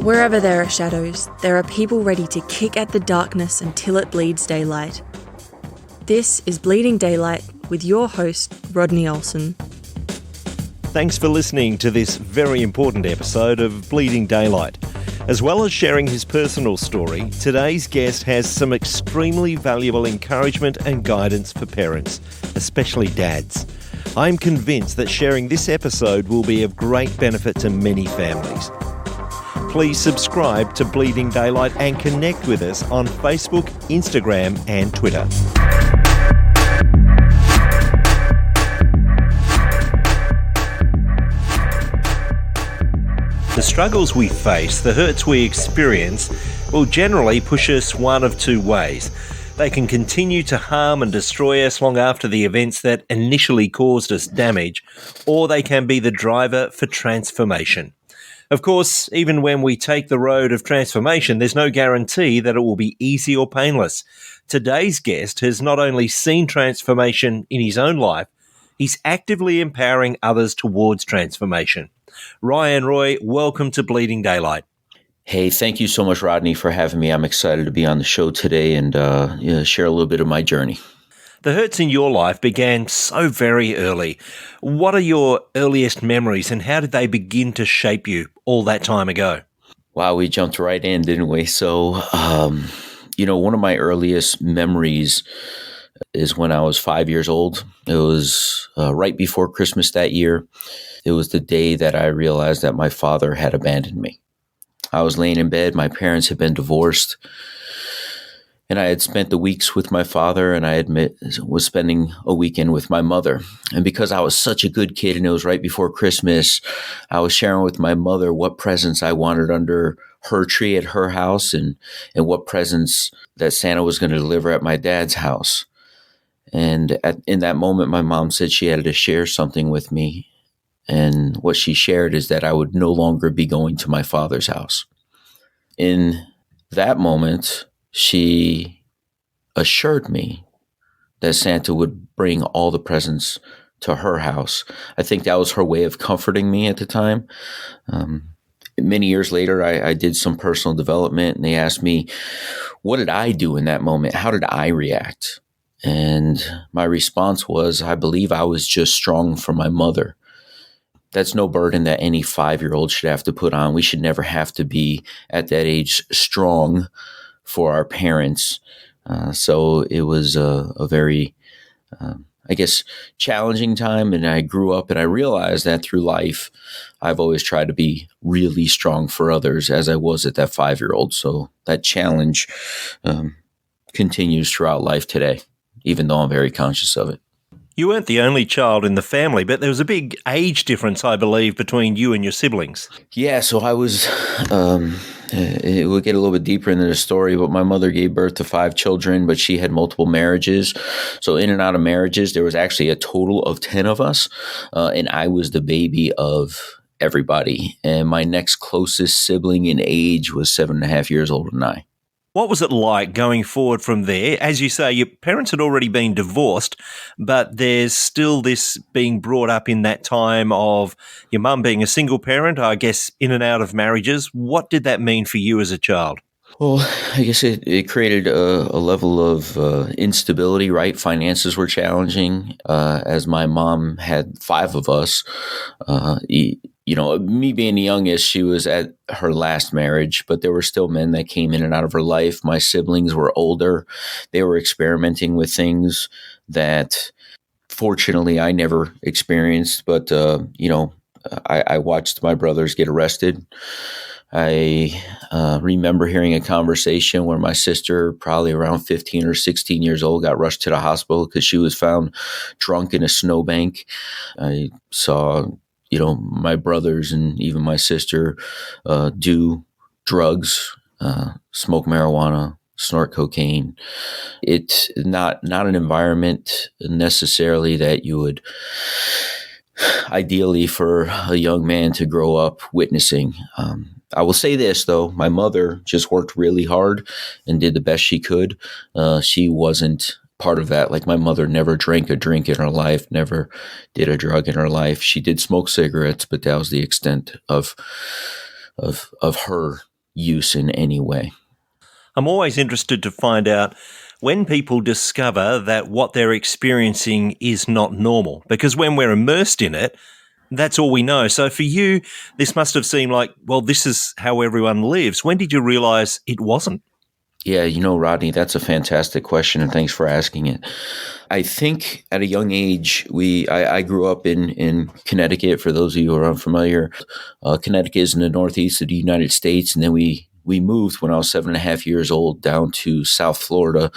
Wherever there are shadows, there are people ready to kick at the darkness until it bleeds daylight. This is Bleeding Daylight with your host, Rodney Olsen. Thanks for listening to this very important episode of Bleeding Daylight. As well as sharing his personal story, today's guest has some extremely valuable encouragement and guidance for parents, especially dads. I'm convinced that sharing this episode will be of great benefit to many families. Please subscribe to Bleeding Daylight and connect with us on Facebook, Instagram and Twitter. The struggles we face, the hurts we experience, will generally push us one of two ways. They can continue to harm and destroy us long after the events that initially caused us damage, or they can be the driver for transformation. Of course, even when we take the road of transformation, there's no guarantee that it will be easy or painless. Today's guest has not only seen transformation in his own life, he's actively empowering others towards transformation. Ryan Roy, welcome to Bleeding Daylight. Hey, thank you so much, Rodney, for having me. I'm excited to be on the show today and share a little bit of my journey. The hurts in your life began so very early. What are your earliest memories and how did they begin to shape you all that time ago? Wow, we jumped right in, didn't we? So, one of my earliest memories is when I was 5 years old. It was right before Christmas that year. It was the day that I realized that my father had abandoned me. I was laying in bed. My parents had been divorced. And I had spent the weeks with my father, and I was spending a weekend with my mother. And because I was such a good kid and it was right before Christmas, I was sharing with my mother what presents I wanted under her tree at her house and what presents that Santa was going to deliver at my dad's house. And in that moment, my mom said she had to share something with me. And what she shared is that I would no longer be going to my father's house. In that moment, she assured me that Santa would bring all the presents to her house. I think that was her way of comforting me at the time. Many years later, I did some personal development, and they asked me, what did I do in that moment? How did I react? And my response was, I believe I was just strong for my mother. That's no burden that any 5-year-old should have to put on. We should never have to be at that age strong for our parents. So it was a very, challenging time. And I grew up and I realized that through life, I've always tried to be really strong for others as I was at that 5-year-old. So that challenge continues throughout life today, even though I'm very conscious of it. You weren't the only child in the family, but there was a big age difference, I believe, between you and your siblings. Yeah, so I was, it would get a little bit deeper into the story, but my mother gave birth to 5 children, but she had multiple marriages. So in and out of marriages, there was actually a total of 10 of us, and I was the baby of everybody. And my next closest sibling in age was 7.5 years older than I. What was it like going forward from there? As you say, your parents had already been divorced, but there's still this being brought up in that time of your mum being a single parent, I guess, in and out of marriages. What did that mean for you as a child? Well, I guess it created a level of instability, right? Finances were challenging. As my mom had 5 of us, me being the youngest, she was at her last marriage, but there were still men that came in and out of her life. My siblings were older. They were experimenting with things that fortunately I never experienced, but, I watched my brothers get arrested. I remember hearing a conversation where my sister, probably around 15 or 16 years old, got rushed to the hospital because she was found drunk in a snowbank. I saw my brothers and even my sister do drugs, smoke marijuana, snort cocaine. It's not an environment necessarily that you would ideally for a young man to grow up witnessing. I will say this, though. My mother just worked really hard and did the best she could. She wasn't part of that. Like, my mother never drank a drink in her life, never did a drug in her life. She did smoke cigarettes, but that was the extent of her use in any way. I'm always interested to find out when people discover that what they're experiencing is not normal, because when we're immersed in it, that's all we know. So for you, this must have seemed like, well, this is how everyone lives. When did you realize it wasn't? Yeah, Rodney, that's a fantastic question, and thanks for asking it. I think at a young age, I grew up in Connecticut. For those of you who are unfamiliar, Connecticut is in the northeast of the United States, and then we moved when I was 7.5 years old down to South Florida,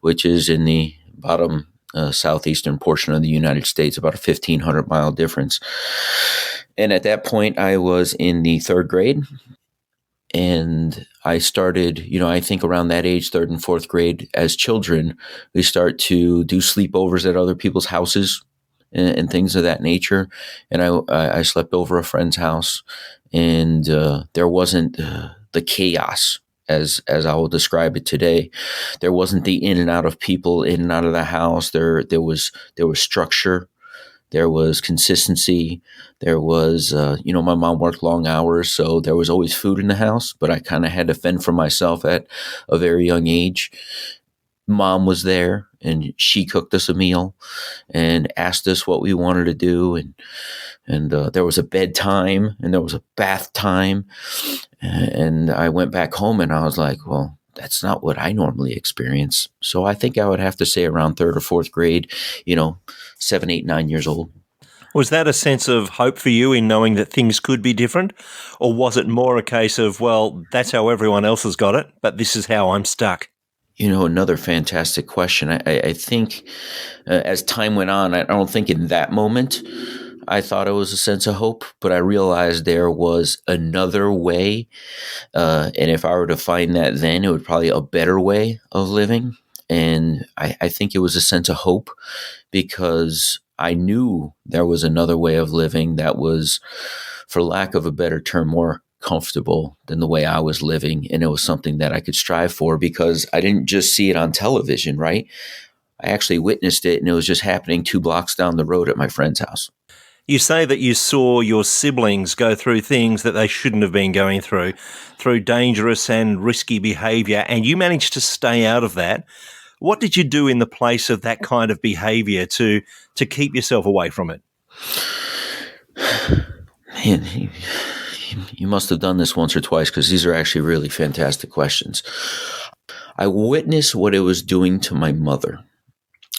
which is in the bottom southeastern portion of the United States, about a 1,500-mile difference. And at that point, I was in the third grade. And I started, I think around that age, third and fourth grade, as children, we start to do sleepovers at other people's houses and things of that nature. And I slept over a friend's house, and there wasn't the chaos as I will describe it today. There wasn't the in and out of people in and out of the house. There was structure. There was consistency. There was, my mom worked long hours, so there was always food in the house, but I kind of had to fend for myself at a very young age. Mom was there, and she cooked us a meal and asked us what we wanted to do. And there was a bedtime, and there was a bath time. And I went back home, and I was like, well, that's not what I normally experience. So I think I would have to say around third or fourth grade, 7, 8, 9 years old. Was that a sense of hope for you in knowing that things could be different? Or was it more a case of, well, that's how everyone else has got it, but this is how I'm stuck? Another fantastic question. I think as time went on, I don't think in that moment I thought it was a sense of hope, but I realized there was another way. And if I were to find that then, it would probably a better way of living. And I think it was a sense of hope because I knew there was another way of living that was, for lack of a better term, more comfortable than the way I was living. And it was something that I could strive for because I didn't just see it on television, right? I actually witnessed it, and it was just happening 2 blocks down the road at my friend's house. You say that you saw your siblings go through things that they shouldn't have been going through dangerous and risky behaviour, and you managed to stay out of that. What did you do in the place of that kind of behaviour to keep yourself away from it? Man, you must have done this once or twice because these are actually really fantastic questions. I witnessed what it was doing to my mother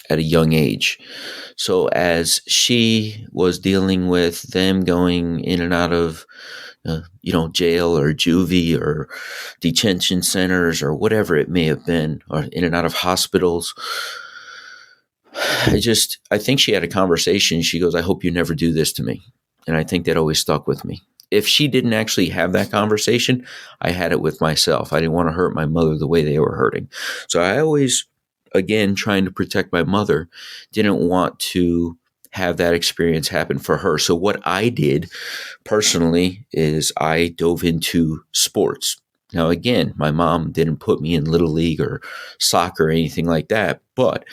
at a young age. So as she was dealing with them going in and out of, jail or juvie or detention centers or whatever it may have been, or in and out of hospitals, I think she had a conversation. She goes, "I hope you never do this to me." And I think that always stuck with me. If she didn't actually have that conversation, I had it with myself. I didn't want to hurt my mother the way they were hurting. So I always, again, trying to protect my mother, didn't want to have that experience happen for her. So what I did personally is I dove into sports. Now, again, my mom didn't put me in Little League or soccer or anything like that, but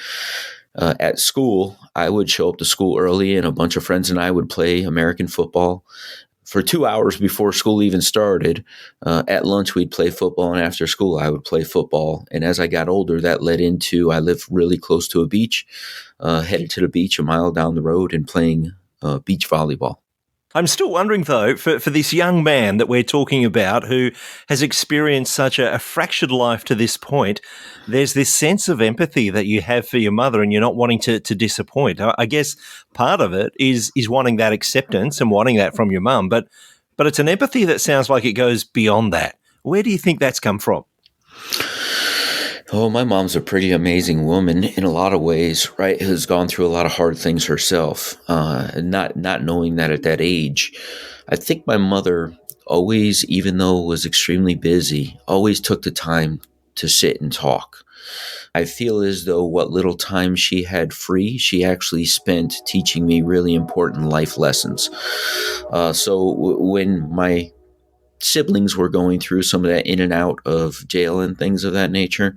at school, I would show up to school early, and a bunch of friends and I would play American football for 2 hours before school even started. At lunch, we'd play football, and after school, I would play football. And as I got older, that led into, I lived really close to a beach, headed to the beach a mile down the road and playing beach volleyball. I'm still wondering, though, for this young man that we're talking about who has experienced such a fractured life to this point, there's this sense of empathy that you have for your mother and you're not wanting to disappoint. I guess part of it is wanting that acceptance and wanting that from your mum, but it's an empathy that sounds like it goes beyond that. Where do you think that's come from? Oh, my mom's a pretty amazing woman in a lot of ways, right? Has gone through a lot of hard things herself. Not knowing that at that age, I think my mother always, even though was extremely busy, always took the time to sit and talk. I feel as though what little time she had free, she actually spent teaching me really important life lessons. When my siblings were going through some of that in and out of jail and things of that nature,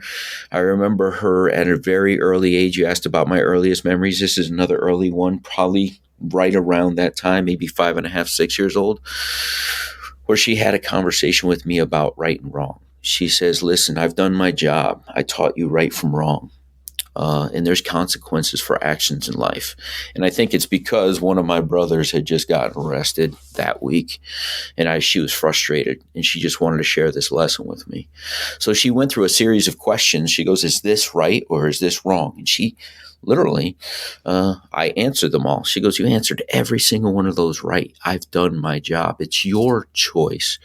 I remember her at a very early age. You asked about my earliest memories. This is another early one, probably right around that time, maybe 5.5, 6 years old. where she had a conversation with me about right and wrong. She says, listen, I've done my job. I taught you right from wrong. And there's consequences for actions in life. And I think it's because one of my brothers had just gotten arrested that week, and she was frustrated, and she just wanted to share this lesson with me. So she went through a series of questions. She goes, is this right or is this wrong? And she literally, I answered them all. She goes, you answered every single one of those right. I've done my job. It's your choice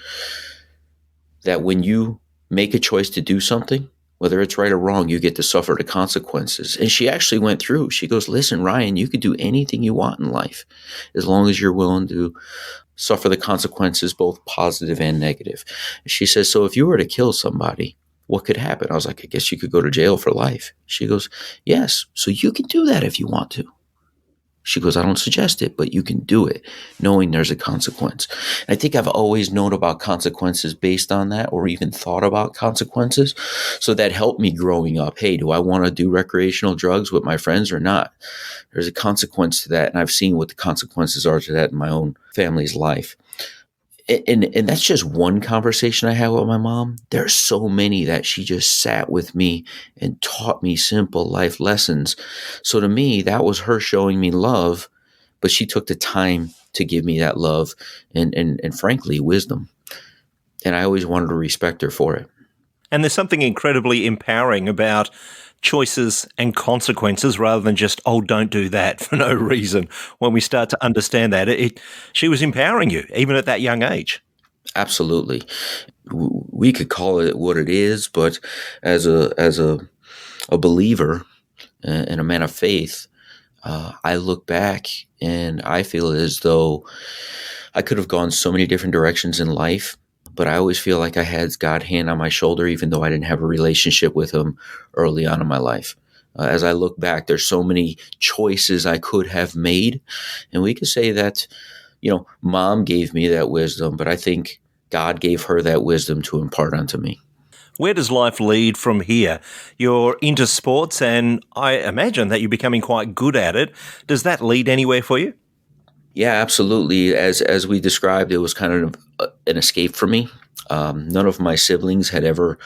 that when you make a choice to do something, whether it's right or wrong, you get to suffer the consequences. And she actually went through. She goes, listen, Ryan, you could do anything you want in life as long as you're willing to suffer the consequences, both positive and negative. And she says, so if you were to kill somebody, what could happen? I was like, I guess you could go to jail for life. She goes, yes, so you can do that if you want to. She goes, I don't suggest it, but you can do it knowing there's a consequence. And I think I've always known about consequences based on that, or even thought about consequences. So that helped me growing up. Hey, do I want to do recreational drugs with my friends or not? There's a consequence to that. And I've seen what the consequences are to that in my own family's life. And that's just one conversation I had with my mom. There's so many that she just sat with me and taught me simple life lessons. So to me, that was her showing me love, but she took the time to give me that love and frankly, wisdom. And I always wanted to respect her for it. And there's something incredibly empowering about choices and consequences rather than just, oh, don't do that for no reason. When we start to understand that, she was empowering you, even at that young age. Absolutely. We could call it what it is, but as a believer and a man of faith, I look back and I feel as though I could have gone so many different directions in life, but I always feel like I had God's hand on my shoulder, even though I didn't have a relationship with him early on in my life. As I look back, there's so many choices I could have made. And we could say that, mom gave me that wisdom, but I think God gave her that wisdom to impart onto me. Where does life lead from here? You're into sports, and I imagine that you're becoming quite good at it. Does that lead anywhere for you? Yeah, absolutely. As we described, it was kind of an escape for me. None of my siblings had ever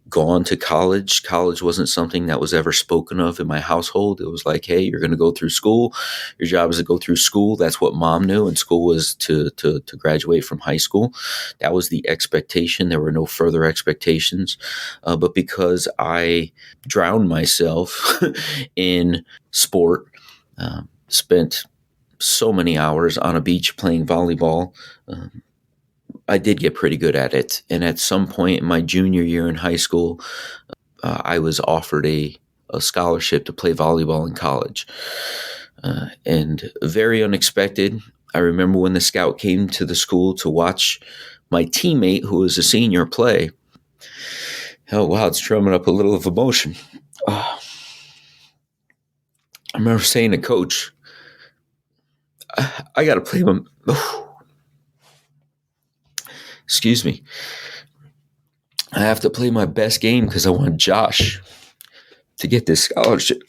gone to college. College wasn't something that was ever spoken of in my household. It was like, hey, you're going to go through school. Your job is to go through school. That's what mom knew. And school was to graduate from high school. That was the expectation. There were no further expectations. But because I drowned myself in sport, spent so many hours on a beach playing volleyball, I did get pretty good at it. And at some point in my junior year in high school, I was offered a scholarship to play volleyball in college. And very unexpected. I remember when the scout came to the school to watch my teammate, who was a senior, play. Oh, wow, it's drumming up a little of emotion. I remember saying to coach, I got to play my... Excuse me. I have to play my best game because I want Josh to get this scholarship.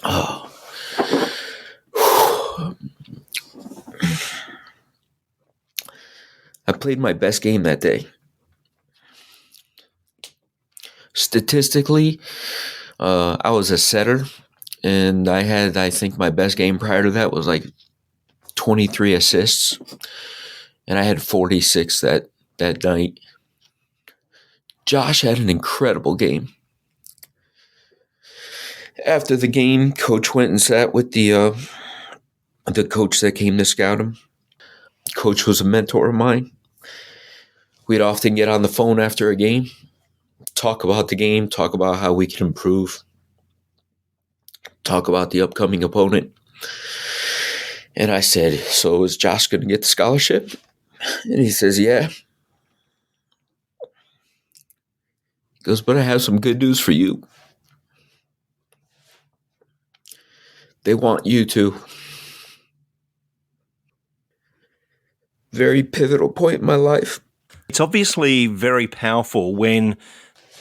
Oh. I played my best game that day. Statistically, I was a setter, and I think my best game prior to that was like 23 assists. And I had 46 that night. Josh had an incredible game. After the game, coach went and sat with the coach that came to scout him. Coach was a mentor of mine. We'd often get on the phone after a game, talk about the game, talk about how we can improve, talk about the upcoming opponent. And I said, so is Josh going to get the scholarship? And he says, yeah. He goes, but I have some good news for you. They want you to. Very pivotal point in my life. It's obviously very powerful when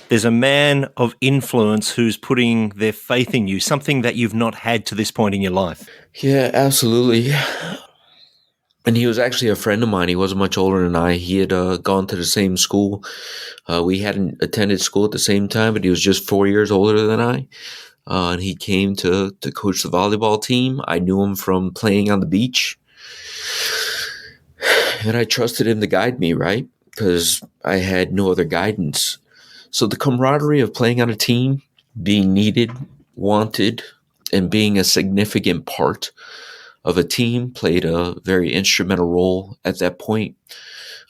there's a man of influence who's putting their faith in you, something that you've not had to this point in your life. Yeah, absolutely. And he was actually a friend of mine. He wasn't much older than I. He had gone to the same school. We hadn't attended school at the same time, but he was just 4 years older than I. And he came to coach the volleyball team. I knew him from playing on the beach. And I trusted him to guide me, right? Because I had no other guidance. So the camaraderie of playing on a team, being needed, wanted, and being a significant part of a team played a very instrumental role at that point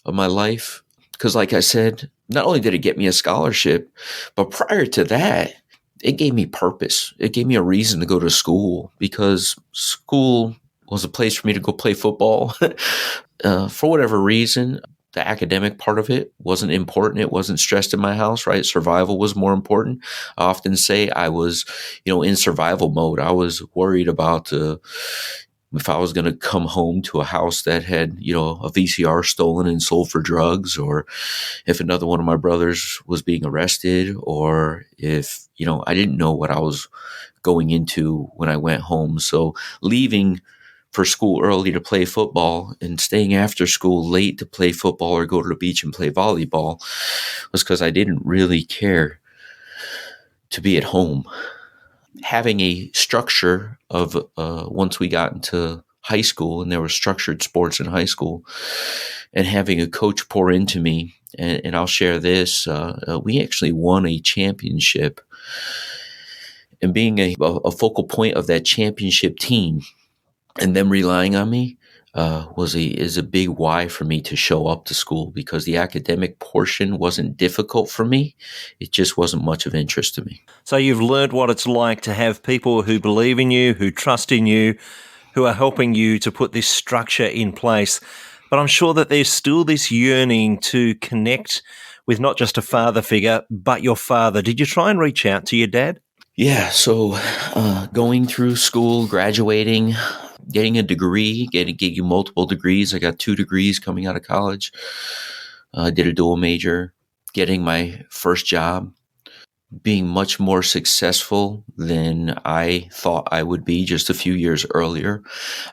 of my life. Because like I said, not only did it get me a scholarship, but prior to that, it gave me purpose. It gave me a reason to go to school, because school was a place for me to go play football. For whatever reason, the academic part of it wasn't important. It wasn't stressed in my house, right? Survival was more important. I often say I was, in survival mode. I was worried about if I was going to come home to a house that had, a VCR stolen and sold for drugs, or if another one of my brothers was being arrested, or if, I didn't know what I was going into when I went home. So leaving for school early to play football and staying after school late to play football or go to the beach and play volleyball was because I didn't really care to be at home. Having a structure of once we got into high school, and there were structured sports in high school, and having a coach pour into me, and I'll share this, we actually won a championship, and being a focal point of that championship team and them relying on me is a big why for me to show up to school, because the academic portion wasn't difficult for me. It just wasn't much of interest to me. So you've learned what it's like to have people who believe in you, who trust in you, who are helping you to put this structure in place. But I'm sure that there's still this yearning to connect with not just a father figure, but your father. Did you try and reach out to your dad? Yeah, so going through school, graduating, getting a degree, getting multiple degrees. I got 2 degrees coming out of college. I did a dual major, getting my first job, being much more successful than I thought I would be just a few years earlier.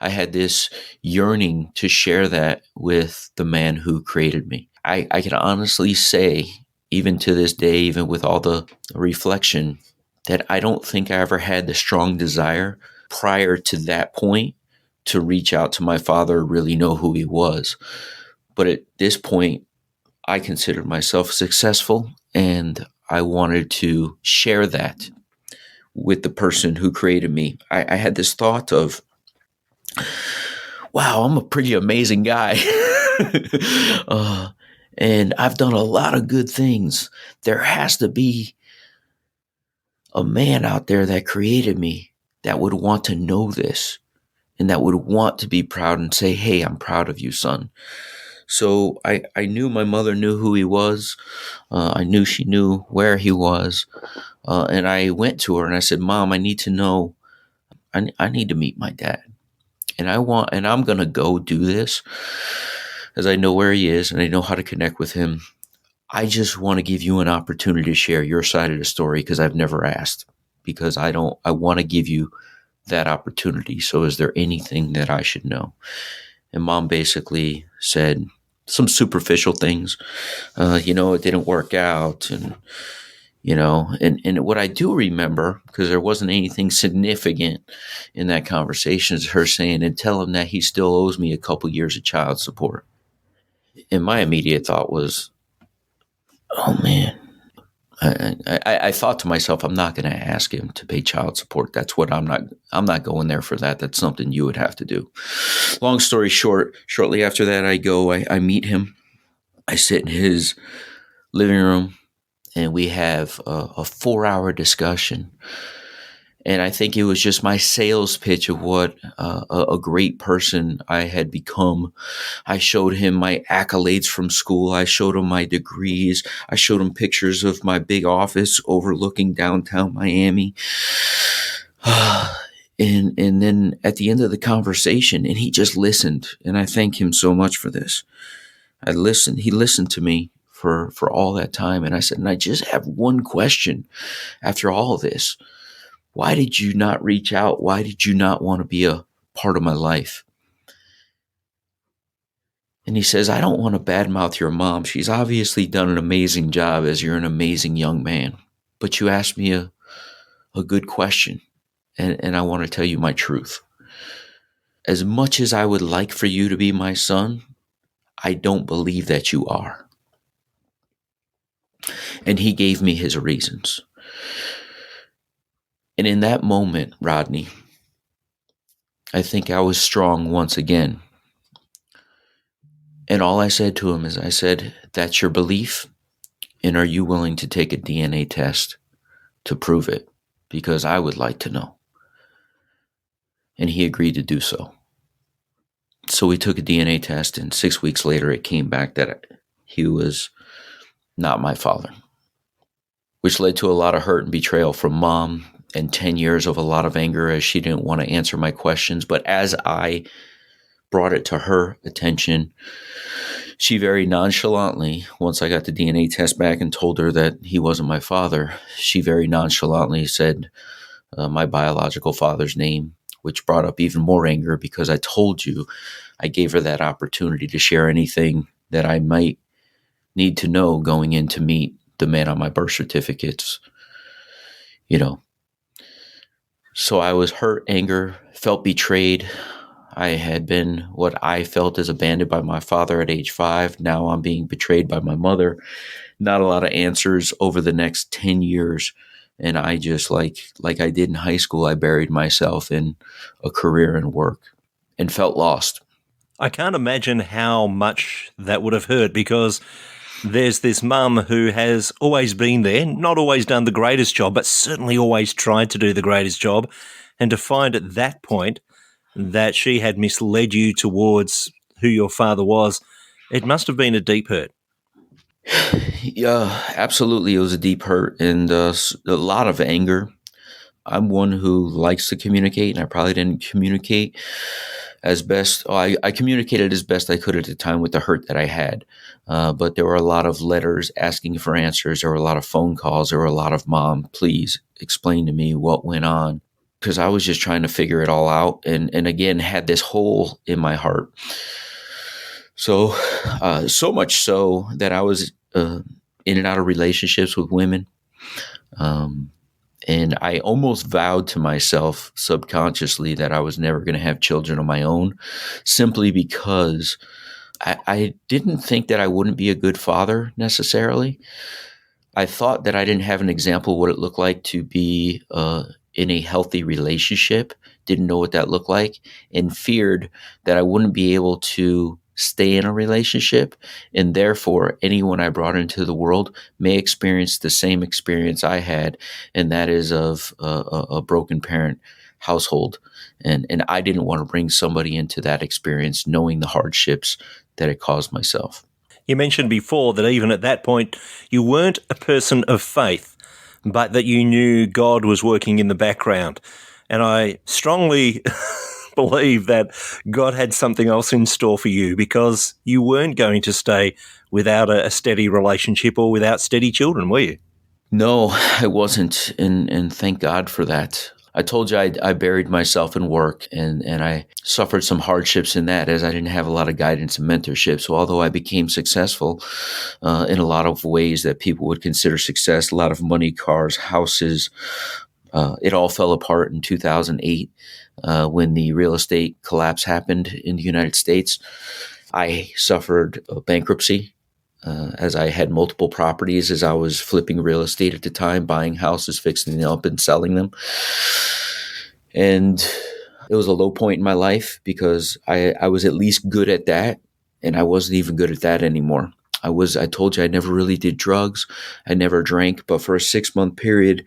I had this yearning to share that with the man who created me. I can honestly say, even to this day, even with all the reflection, that I don't think I ever had the strong desire prior to that point to reach out to my father, really know who he was. But at this point, I considered myself successful, and I wanted to share that with the person who created me. I had this thought of, wow, I'm a pretty amazing guy. And I've done a lot of good things. There has to be a man out there that created me that would want to know this, and that would want to be proud and say, hey, I'm proud of you, son. So I knew my mother knew who he was. I knew she knew where he was. And I went to her and I said, Mom, I need to know. I need to meet my dad. And I'm going to go do this, as I know where he is and I know how to connect with him. I just want to give you an opportunity to share your side of the story, because I've never asked, because I want to give you that opportunity. So is there anything that I should know? And Mom basically said some superficial things. It didn't work out. And what I do remember, because there wasn't anything significant in that conversation, is her saying, and tell him that he still owes me a couple years of child support. And my immediate thought was, oh man. I thought to myself, I'm not going to ask him to pay child support. That's what I'm not going there for that. That's something you would have to do. Long story short, shortly after that, I meet him. I sit in his living room and we have a 4-hour discussion. And I think it was just my sales pitch of what a great person I had become. I showed him my accolades from school. I showed him my degrees. I showed him pictures of my big office overlooking downtown Miami. And then at the end of the conversation, and he just listened. And I thank him so much for this. He listened to me for all that time. And I said, and I just have one question after all of this. Why did you not reach out? Why did you not want to be a part of my life? And he says, I don't want to badmouth your mom. She's obviously done an amazing job as you're an amazing young man. But you asked me a good question, and I want to tell you my truth. As much as I would like for you to be my son, I don't believe that you are. And he gave me his reasons. And in that moment, Rodney, I think I was strong once again. And all I said to him is, I said, that's your belief? And are you willing to take a DNA test to prove it? Because I would like to know. And he agreed to do so. So we took a DNA test, and 6 weeks later it came back that he was not my father, which led to a lot of hurt and betrayal from mom and 10 years of a lot of anger as she didn't want to answer my questions. But as I brought it to her attention, she very nonchalantly, once I got the DNA test back and told her that he wasn't my father, she very nonchalantly said my biological father's name, which brought up even more anger because I told you I gave her that opportunity to share anything that I might need to know going in to meet the man on my birth certificates, So I was hurt, anger, felt betrayed. I had been what I felt as abandoned by my father at age 5. Now I'm being betrayed by my mother. Not a lot of answers over the next 10 years. And I just, like I did in high school, I buried myself in a career and work and felt lost. I can't imagine how much that would have hurt, because there's this mum who has always been there, not always done the greatest job, but certainly always tried to do the greatest job. And to find at that point that she had misled you towards who your father was, it must have been a deep hurt. Yeah, absolutely. It was a deep hurt and a lot of anger. I'm one who likes to communicate, and I probably didn't communicate as best. I communicated as best I could at the time with the hurt that I had. But there were a lot of letters asking for answers. There were a lot of phone calls. There were a lot of, Mom, please explain to me what went on. Because I was just trying to figure it all out. And again, had this hole in my heart. So much so that I was in and out of relationships with women. And I almost vowed to myself subconsciously that I was never going to have children of my own, simply because I didn't think that I wouldn't be a good father necessarily. I thought that I didn't have an example of what it looked like to be in a healthy relationship, didn't know what that looked like, and feared that I wouldn't be able to stay in a relationship, and therefore anyone I brought into the world may experience the same experience I had, and that is of a broken parent household. And I didn't want to bring somebody into that experience knowing the hardships that it caused myself. You mentioned before that even at that point you weren't a person of faith, but that you knew God was working in the background. And I strongly believe that God had something else in store for you, because you weren't going to stay without a steady relationship or without steady children, were you? No, I wasn't. And thank God for that. I told you I buried myself in work, and I suffered some hardships in that, as I didn't have a lot of guidance and mentorship. So although I became successful in a lot of ways that people would consider success, a lot of money, cars, houses, it all fell apart in 2008 when the real estate collapse happened in the United States. I suffered a bankruptcy. As I had multiple properties, as I was flipping real estate at the time, buying houses, fixing them up and selling them. And it was a low point in my life, because I was at least good at that, and I wasn't even good at that anymore. I told you I never really did drugs. I never drank, but for a 6-month period,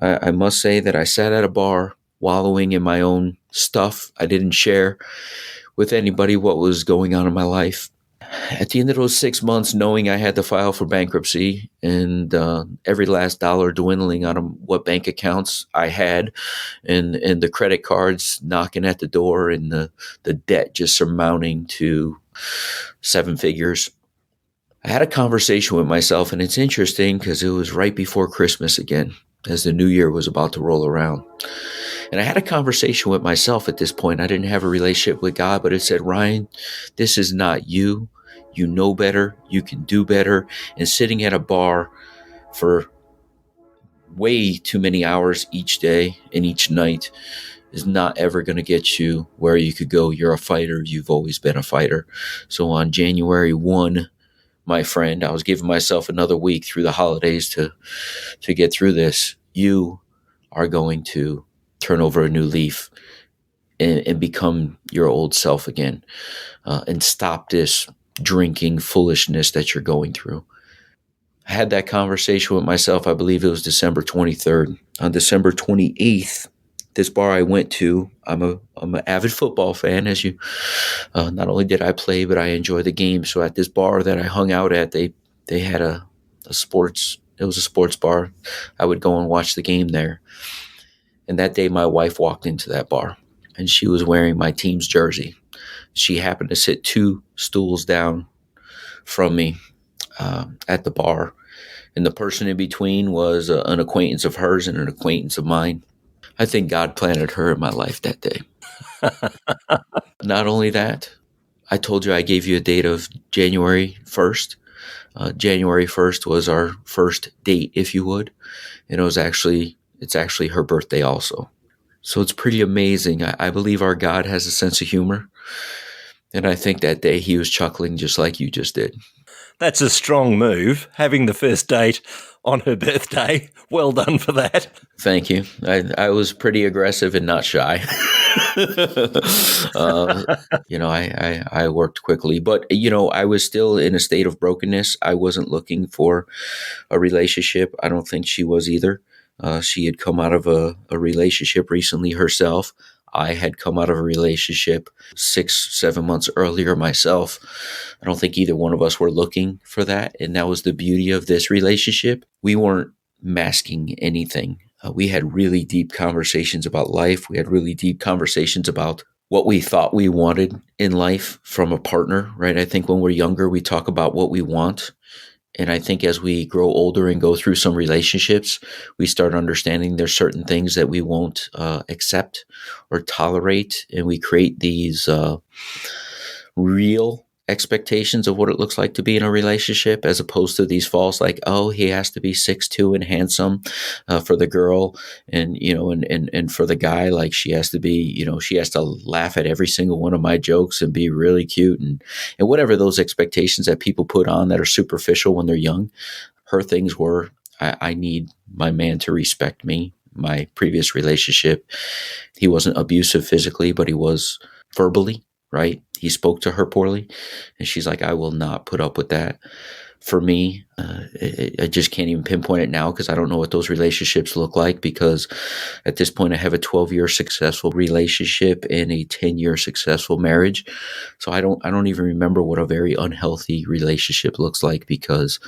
I must say that I sat at a bar wallowing in my own stuff. I didn't share with anybody what was going on in my life. At the end of those 6 months, knowing I had to file for bankruptcy, and every last dollar dwindling out of what bank accounts I had, and the credit cards knocking at the door, and the debt just surmounting to 7 figures, I had a conversation with myself. And it's interesting because it was right before Christmas again, as the new year was about to roll around. And I had a conversation with myself at this point. I didn't have a relationship with God, but it said, Ryan, this is not you. you know better, you can do better, and sitting at a bar for way too many hours each day and each night is not ever going to get you where you could go. You're a fighter. You've always been a fighter. So on January 1, my friend, I was giving myself another week through the holidays to get through this. You are going to turn over a new leaf and become your old self again, and stop this drinking foolishness that you're going through. I had that conversation with myself, I believe it was December 23rd. On December 28th, this bar I went to, I'm an avid football fan, as you, not only did I play, but I enjoy the game. So at this bar that I hung out at, they had it was a sports bar. I would go and watch the game there. And that day my wife walked into that bar and she was wearing my team's jersey. She happened to sit 2 stools down from me at the bar. And the person in between was an acquaintance of hers and an acquaintance of mine. I think God planted her in my life that day. Not only that, I told you I gave you a date of January 1st. January 1st was our first date, if you would. And it's actually her birthday also. So it's pretty amazing. I believe our God has a sense of humor. And I think that day he was chuckling just like you just did. That's a strong move, having the first date on her birthday. Well done for that. Thank you. I was pretty aggressive and not shy. I worked quickly, but, I was still in a state of brokenness. I wasn't looking for a relationship. I don't think she was either. She had come out of a relationship recently herself. I had come out of a relationship 6-7 months earlier myself. I don't think either one of us were looking for that. And that was the beauty of this relationship. We weren't masking anything. We had really deep conversations about life. We had really deep conversations about what we thought we wanted in life from a partner, right? I think when we're younger, we talk about what we want. And I think as we grow older and go through some relationships, we start understanding there's certain things that we won't accept or tolerate. And we create these real expectations of what it looks like to be in a relationship, as opposed to these false, like, oh, he has to be 6'2" and handsome for the girl. And, and for the guy, like she has to be, she has to laugh at every single one of my jokes and be really cute and whatever those expectations that people put on that are superficial when they're young. Her things were, I need my man to respect me. My previous relationship, he wasn't abusive physically, but he was verbally. Right? He spoke to her poorly, and she's like, I will not put up with that. For me, I just can't even pinpoint it now because I don't know what those relationships look like, because at this point I have a 12-year successful relationship and a 10-year successful marriage. So I don't even remember what a very unhealthy relationship looks like, because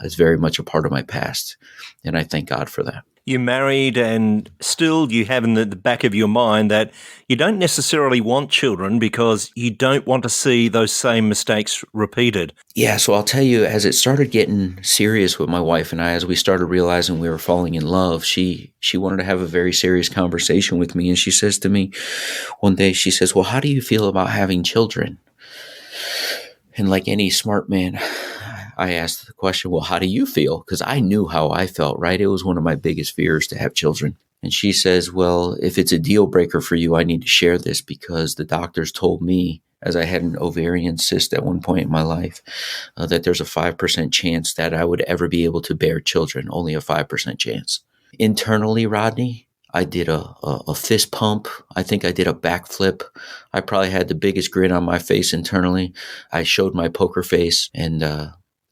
it's very much a part of my past. And I thank God for that. You're married and still you have in the back of your mind that you don't necessarily want children because you don't want to see those same mistakes repeated. Yeah, so I'll tell you, as it started getting serious with my wife and I, as we started realizing we were falling in love, she wanted to have a very serious conversation with me. And she says to me one day, she says, well, how do you feel about having children? And like any smart man, I asked the question, well, how do you feel? Because I knew how I felt, right? It was one of my biggest fears to have children. And she says, well, if it's a deal breaker for you, I need to share this, because the doctors told me, as I had an ovarian cyst at one point in my life, that there's a 5% chance that I would ever be able to bear children, only a 5% chance. Internally, Rodney, I did a fist pump. I think I did a backflip. I probably had the biggest grin on my face internally. I showed my poker face. And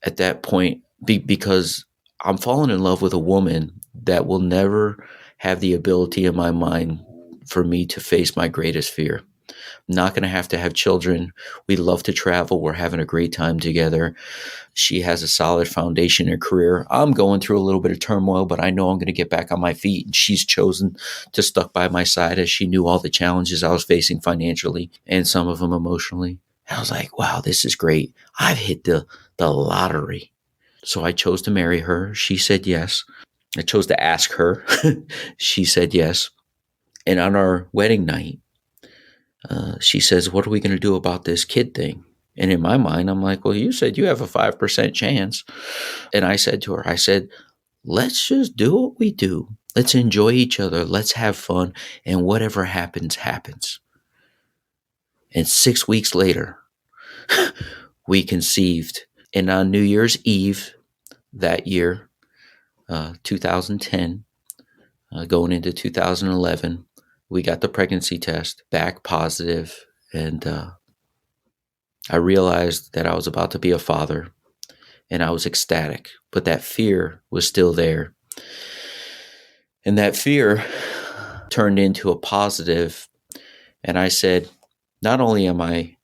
at that point, because I'm falling in love with a woman that will never have the ability in my mind for me to face my greatest fear. I'm not going to have children. We love to travel. We're having a great time together. She has a solid foundation in her career. I'm going through a little bit of turmoil, but I know I'm going to get back on my feet. And she's chosen to stuck by my side, as she knew all the challenges I was facing financially and some of them emotionally. And I was like, wow, this is great. I've hit the lottery. So I chose to marry her. She said yes. I chose to ask her. She said yes. And on our wedding night, she says, what are we going to do about this kid thing? And in my mind, I'm like, well, you said you have a 5% chance. And I said to her, let's just do what we do. Let's enjoy each other. Let's have fun. And whatever happens, happens. And 6 weeks later, we conceived. And on New Year's Eve that year, 2010, going into 2011, we got the pregnancy test back positive, and I realized that I was about to be a father, and I was ecstatic, but that fear was still there. And that fear turned into a positive, and I said, not only am I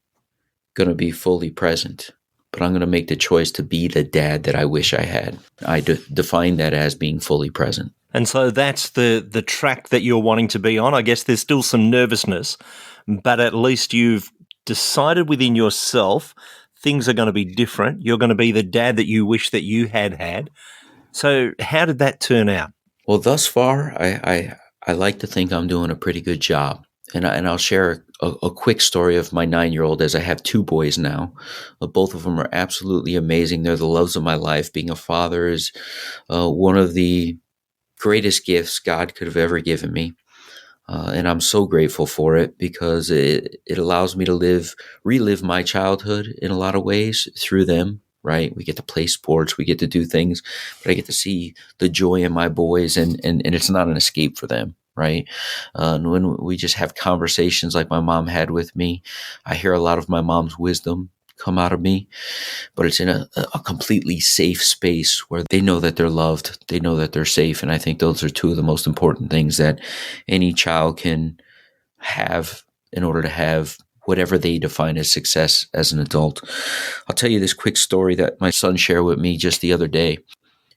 going to be fully present, but I'm going to make the choice to be the dad that I wish I had. I define that as being fully present. And so that's the track that you're wanting to be on. I guess there's still some nervousness, but at least you've decided within yourself things are going to be different. You're going to be the dad that you wish that you had. So how did that turn out? Well, thus far, I like to think I'm doing a pretty good job. And I'll share a quick story of my 9-year-old, as I have 2 boys now. Both of them are absolutely amazing. They're the loves of my life. Being a father is one of the greatest gifts God could have ever given me. And I'm so grateful for it, because it allows me to relive my childhood in a lot of ways through them, right? We get to play sports, we get to do things, but I get to see the joy in my boys, and it's not an escape for them, right? And when we just have conversations like my mom had with me, I hear a lot of my mom's wisdom come out of me, but it's in a completely safe space where they know that they're loved, they know that they're safe. And I think those are 2 of the most important things that any child can have in order to have whatever they define as success as an adult. I'll tell you this quick story that my son shared with me just the other day.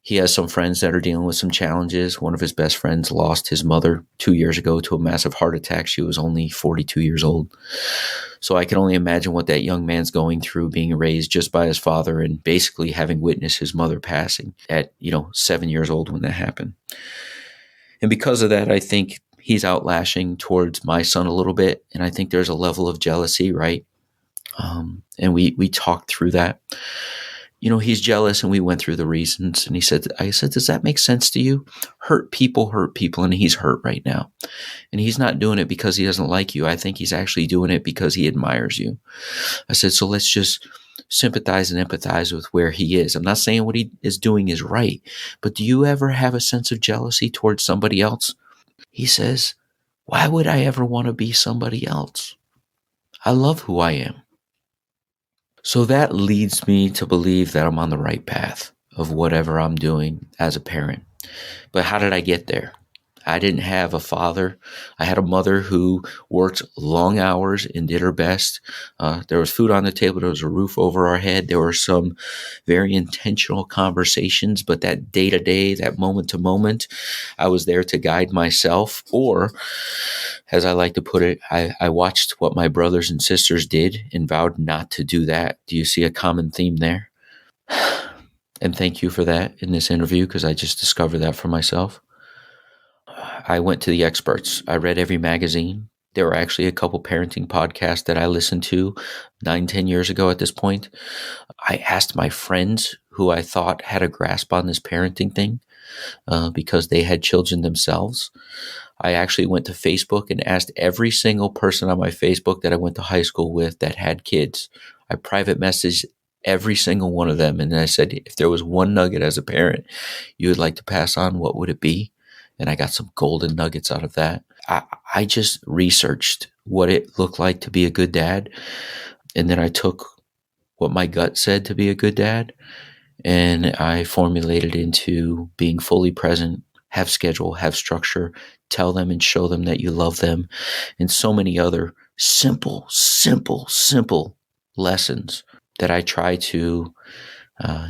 He has some friends that are dealing with some challenges. One of his best friends lost his mother 2 years ago to a massive heart attack. She was only 42 years old. So I can only imagine what that young man's going through, being raised just by his father and basically having witnessed his mother passing at, 7 years old when that happened. And because of that, I think he's outlashing towards my son a little bit. And I think there's a level of jealousy, right? And we talked through that. He's jealous, and we went through the reasons. And I said, does that make sense to you? Hurt people, and he's hurt right now. And he's not doing it because he doesn't like you. I think he's actually doing it because he admires you. I said, so let's just sympathize and empathize with where he is. I'm not saying what he is doing is right, but do you ever have a sense of jealousy towards somebody else? He says, why would I ever want to be somebody else? I love who I am. So that leads me to believe that I'm on the right path of whatever I'm doing as a parent. But how did I get there? I didn't have a father. I had a mother who worked long hours and did her best. There was food on the table. There was a roof over our head. There were some very intentional conversations, but that day to day, that moment to moment, I was there to guide myself. Or, as I like to put it, I watched what my brothers and sisters did and vowed not to do that. Do you see a common theme there? And thank you for that in this interview, because I just discovered that for myself. I went to the experts. I read every magazine. There were actually a couple parenting podcasts that I listened to 9-10 years ago at this point. I asked my friends who I thought had a grasp on this parenting thing because they had children themselves. I actually went to Facebook and asked every single person on my Facebook that I went to high school with that had kids. I private messaged every single one of them. And I said, if there was one nugget as a parent you would like to pass on, what would it be? And I got some golden nuggets out of that. I just researched what it looked like to be a good dad. And then I took what my gut said to be a good dad, and I formulated into being fully present, have schedule, have structure, tell them and show them that you love them, and so many other simple lessons that I try to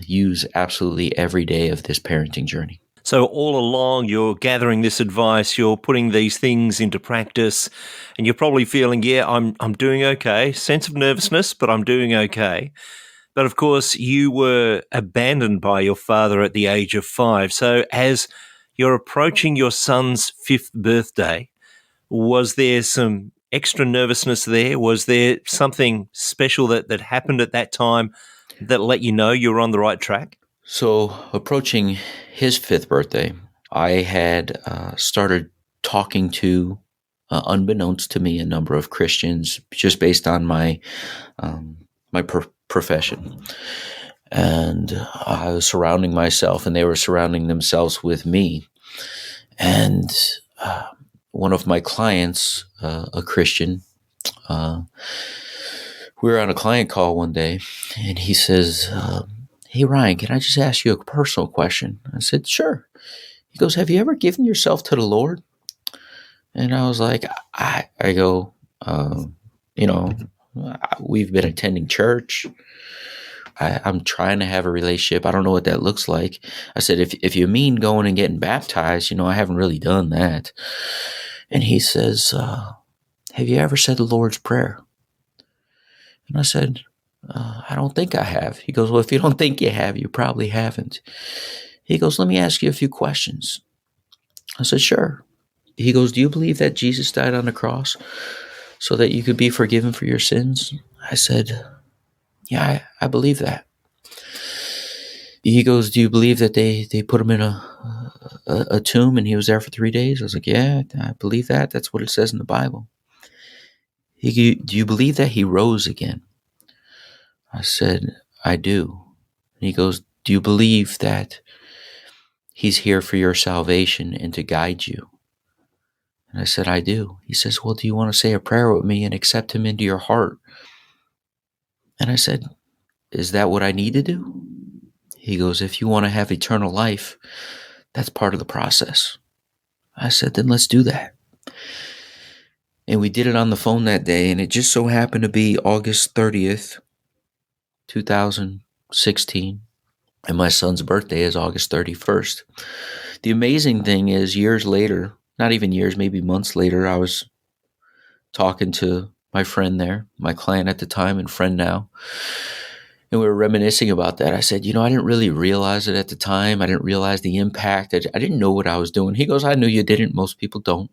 use absolutely every day of this parenting journey. So all along, you're gathering this advice, you're putting these things into practice, and you're probably feeling, yeah, I'm doing okay. Sense of nervousness, but I'm doing okay. But of course, you were abandoned by your father at the age of 5. So as you're approaching your son's 5th birthday, was there some extra nervousness there? Was there something special that happened at that time that let you know you were on the right track? So approaching his 5th birthday, I had started talking to, unbeknownst to me, a number of Christians just based on my profession. And I was surrounding myself, and they were surrounding themselves with me. And one of my clients, a Christian, we were on a client call one day, and he says, "Hey, Ryan, can I just ask you a personal question?" I said, "Sure." He goes, "Have you ever given yourself to the Lord?" And I was like, I go, you know, we've been attending church. I'm trying to have a relationship. I don't know what that looks like. I said, if you mean going and getting baptized, I haven't really done that. And he says, "Have you ever said the Lord's Prayer?" And I said, "I don't think I have." He goes, "Well, if you don't think you have, you probably haven't." He goes, "Let me ask you a few questions." I said, "Sure." He goes, "Do you believe that Jesus died on the cross so that you could be forgiven for your sins?" I said, "Yeah, I believe that." He goes, "Do you believe that they put him in a tomb and he was there for 3 days?" I was like, "Yeah, I believe that. That's what it says in the Bible." "Do you believe that he rose again?" I said, "I do." And he goes, "Do you believe that he's here for your salvation and to guide you?" And I said, "I do." He says, "Well, do you want to say a prayer with me and accept him into your heart?" And I said, "Is that what I need to do?" He goes, "If you want to have eternal life, that's part of the process." I said, "Then let's do that." And we did it on the phone that day, and it just so happened to be August 30th, 2016, and my son's birthday is August 31st. The amazing thing is, years later, not even years, maybe months later, I was talking to my friend there, my client at the time and friend now, and we were reminiscing about that. I said, I didn't really realize it at the time. I didn't realize the impact. I didn't know what I was doing. He goes, "I knew you didn't. Most people don't."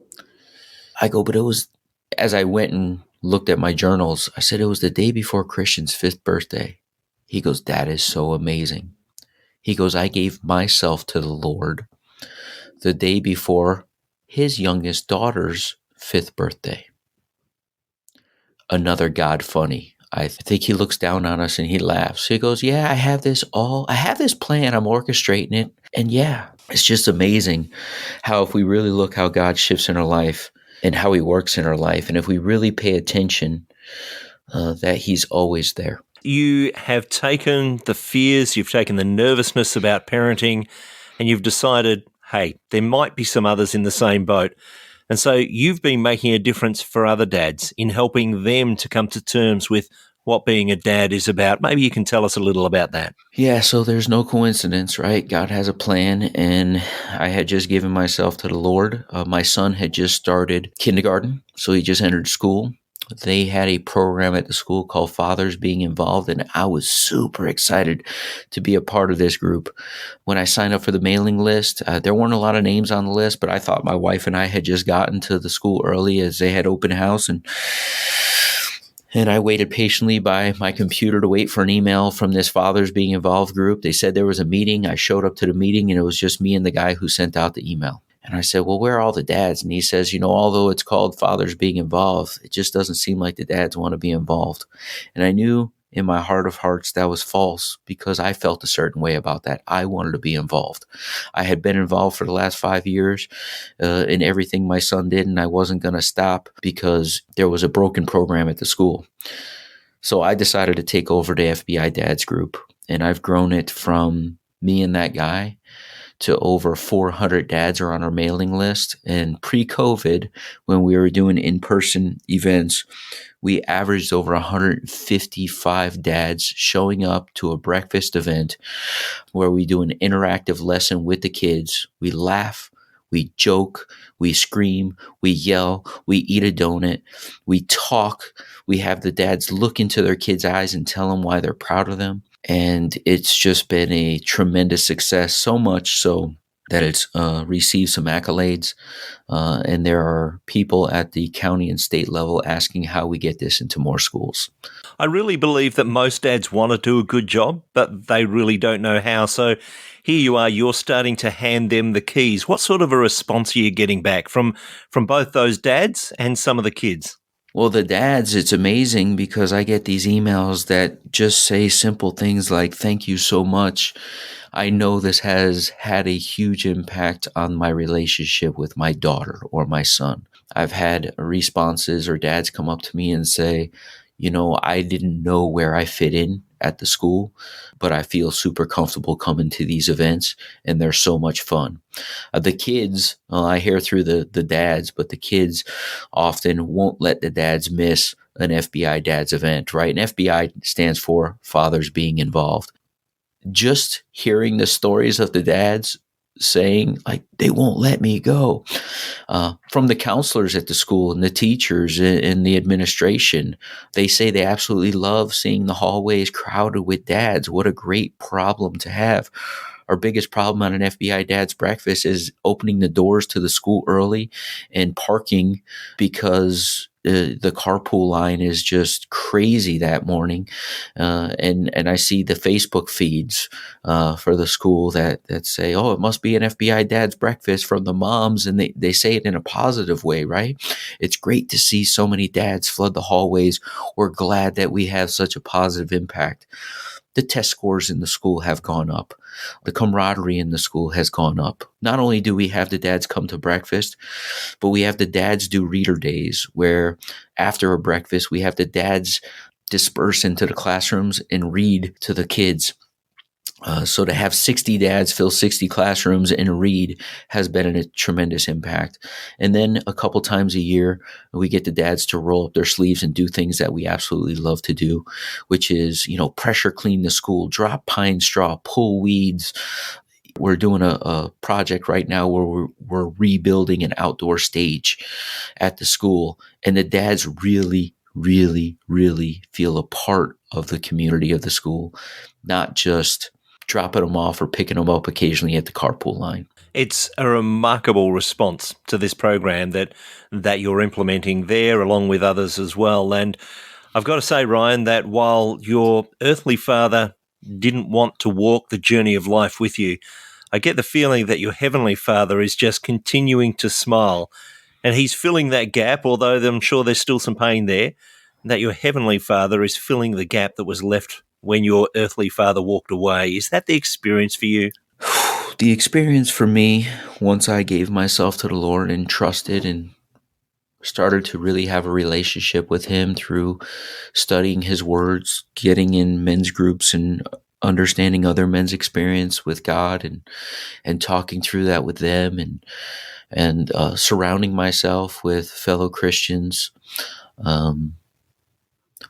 I go, "But it was," as I went and looked at my journals, I said, "It was the day before Christian's 5th birthday." He goes, "That is so amazing." He goes, "I gave myself to the Lord the day before his youngest daughter's 5th birthday." Another God funny. I think he looks down on us and he laughs. He goes, "Yeah, I have this plan. I'm orchestrating it." And yeah, it's just amazing how, if we really look how God shifts in our life and how he works in our life, and if we really pay attention, that he's always there. You have taken the fears, you've taken the nervousness about parenting, and you've decided, hey, there might be some others in the same boat. And so you've been making a difference for other dads in helping them to come to terms with what being a dad is about. Maybe you can tell us a little about that. Yeah, so there's no coincidence, right? God has a plan, and I had just given myself to the Lord. My son had just started kindergarten, so he just entered school. They had a program at the school called Fathers Being Involved, and I was super excited to be a part of this group. When I signed up for the mailing list, there weren't a lot of names on the list, but I thought my wife and I had just gotten to the school early as they had open house, and I waited patiently by my computer to wait for an email from this Fathers Being Involved group. They said there was a meeting. I showed up to the meeting, and it was just me and the guy who sent out the email. And I said, "Well, where are all the dads?" And he says, "Although it's called Fathers Being Involved, it just doesn't seem like the dads want to be involved." And I knew in my heart of hearts that was false, because I felt a certain way about that. I wanted to be involved. I had been involved for the last 5 years in everything my son did, and I wasn't going to stop because there was a broken program at the school. So I decided to take over the FBI Dads group, and I've grown it from me and that guy to over 400 dads are on our mailing list. And pre-COVID, when we were doing in-person events, we averaged over 155 dads showing up to a breakfast event where we do an interactive lesson with the kids. We laugh, we joke, we scream, we yell, we eat a donut, we talk, we have the dads look into their kids' eyes and tell them why they're proud of them. And it's just been a tremendous success, so much so that it's received some accolades. And there are people at the county and state level asking how we get this into more schools. I really believe that most dads want to do a good job, but they really don't know how. So here you are, you're starting to hand them the keys. What sort of a response are you getting back from both those dads and some of the kids? Well, the dads, it's amazing because I get these emails that just say simple things like, "Thank you so much. I know this has had a huge impact on my relationship with my daughter or my son." I've had responses or dads come up to me and say, "I didn't know where I fit in at the school, but I feel super comfortable coming to these events and they're so much fun." The kids, I hear through the dads, but the kids often won't let the dads miss an FBI dads event, right? And FBI stands for Fathers Being Involved. Just hearing the stories of the dads saying, like, they won't let me go, from the counselors at the school and the teachers and the administration, they say they absolutely love seeing the hallways crowded with dads. What a great problem to have. Our biggest problem on an FBI Dad's Breakfast is opening the doors to the school early and parking because the carpool line is just crazy that morning. And I see the Facebook feeds for the school that say, "Oh, it must be an FBI Dad's Breakfast," from the moms, and they say it in a positive way, right? It's great to see so many dads flood the hallways. We're glad that we have such a positive impact. The test scores in the school have gone up. The camaraderie in the school has gone up. Not only do we have the dads come to breakfast, but we have the dads do reader days where after a breakfast, we have the dads disperse into the classrooms and read to the kids. So to have 60 dads fill 60 classrooms and read has been a tremendous impact. And then a couple times a year, we get the dads to roll up their sleeves and do things that we absolutely love to do, which is, pressure clean the school, drop pine straw, pull weeds. We're doing a project right now where we're rebuilding an outdoor stage at the school, and the dads really, really, really feel a part of the community of the school, not just dropping them off or picking them up occasionally at the carpool line. It's a remarkable response to this program that you're implementing there, along with others as well. And I've got to say, Ryan, that while your earthly father didn't want to walk the journey of life with you, I get the feeling that your heavenly father is just continuing to smile, and he's filling that gap, although I'm sure there's still some pain there, that your heavenly father is filling the gap that was left when your earthly father walked away. Is that the experience for you? The experience for me, once I gave myself to the Lord and trusted and started to really have a relationship with him through studying his words, getting in men's groups and understanding other men's experience with God and talking through that with them and surrounding myself with fellow Christians,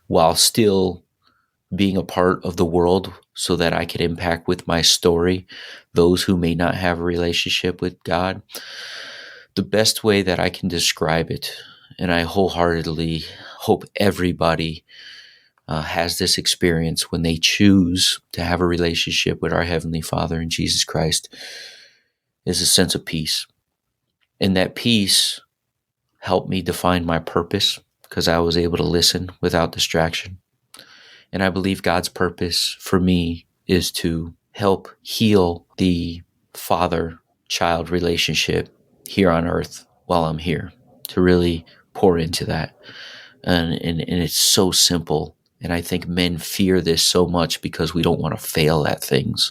while still being a part of the world so that I could impact with my story those who may not have a relationship with God. The best way that I can describe it, and I wholeheartedly hope everybody has this experience when they choose to have a relationship with our Heavenly Father in Jesus Christ, is a sense of peace. And that peace helped me define my purpose because I was able to listen without distraction. And I believe God's purpose for me is to help heal the father-child relationship here on earth while I'm here, to really pour into that. And it's so simple. And I think men fear this so much because we don't want to fail at things,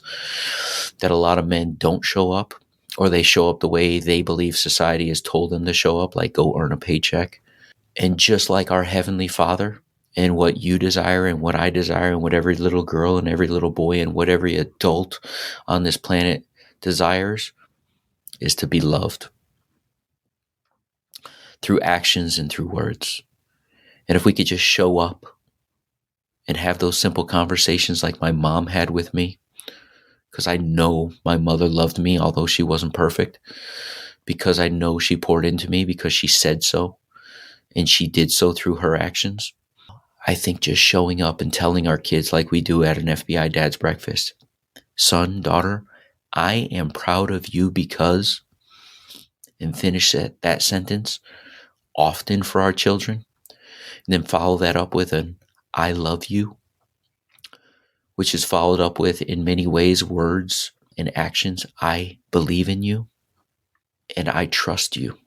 that a lot of men don't show up, or they show up the way they believe society has told them to show up, like go earn a paycheck. And just like our Heavenly Father, and what you desire and what I desire and what every little girl and every little boy and what every adult on this planet desires, is to be loved through actions and through words. And if we could just show up and have those simple conversations like my mom had with me, because I know my mother loved me, although she wasn't perfect, because I know she poured into me because she said so, and she did so through her actions. I think just showing up and telling our kids like we do at an FBI Dad's Breakfast, son, daughter, I am proud of you because, and finish that sentence often for our children, and then follow that up with an I love you, which is followed up with, in many ways, words and actions. I believe in you and I trust you.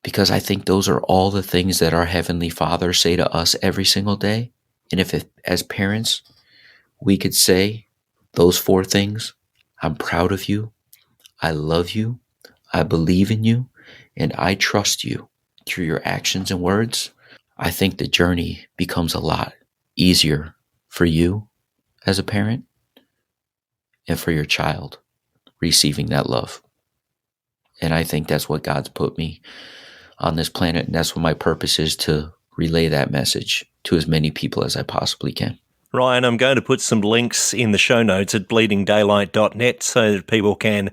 Because I think those are all the things that our Heavenly Father say to us every single day. And if as parents, we could say those 4 things: I'm proud of you, I love you, I believe in you, and I trust you, through your actions and words, I think the journey becomes a lot easier for you as a parent and for your child receiving that love. And I think that's what God's put me on this planet, and that's what my purpose is, to relay that message to as many people as I possibly can. Ryan, I'm going to put some links in the show notes at bleedingdaylight.net so that people can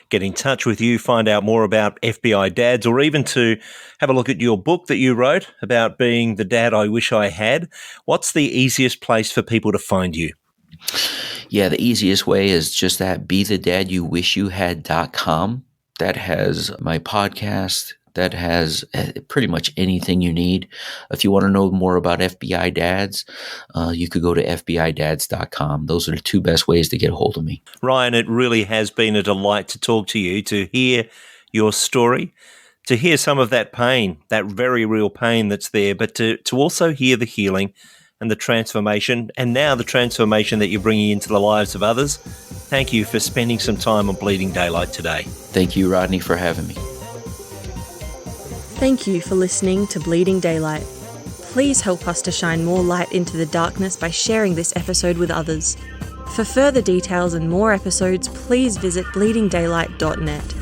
get in touch with you, find out more about FBI dads, or even to have a look at your book that you wrote about being the dad I wish I had. What's the easiest place for people to find you? Yeah, the easiest way is just that BeTheDadYouWishYouHad.com. That has my podcast. That has pretty much anything you need. If you want to know more about FBI dads, you could go to FBIdads.com. Those are the 2 best ways to get a hold of me. Ryan, it really has been a delight to talk to you, to hear your story, to hear some of that pain, that very real pain that's there, but to also hear the healing and the transformation, and now the transformation that you're bringing into the lives of others. Thank you for spending some time on Bleeding Daylight today. Thank you, Rodney, for having me. Thank you for listening to Bleeding Daylight. Please help us to shine more light into the darkness by sharing this episode with others. For further details and more episodes, please visit bleedingdaylight.net.